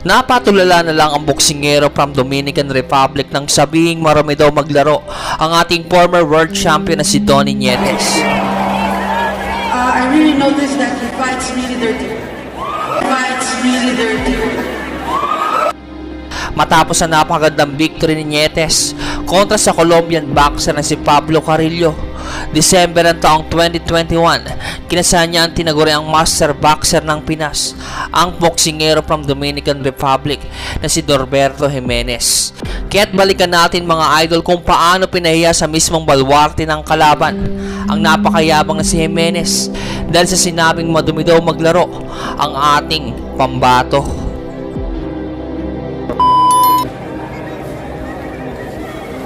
Napatulala na lang ang boksingero from Dominican Republic nang sabihing marami daw maglaro ang ating former world champion na si Donnie Nietes. I really noticed that he fights really dirty. Matapos ang napakagandang victory ni Nietes kontra sa Colombian boxer na si Pablo Carrillo, December ng taong 2021, kinasahan niya ang tinaguriang master boxer ng Pinas, ang boksingero from Dominican Republic na si Norberto Jimenez. Kaya't balikan natin mga idol kung paano pinahiya sa mismong balwarte ng kalaban ang napakayabang na si Jimenez dahil sa sinabing madumi daw maglaro ang ating pambato.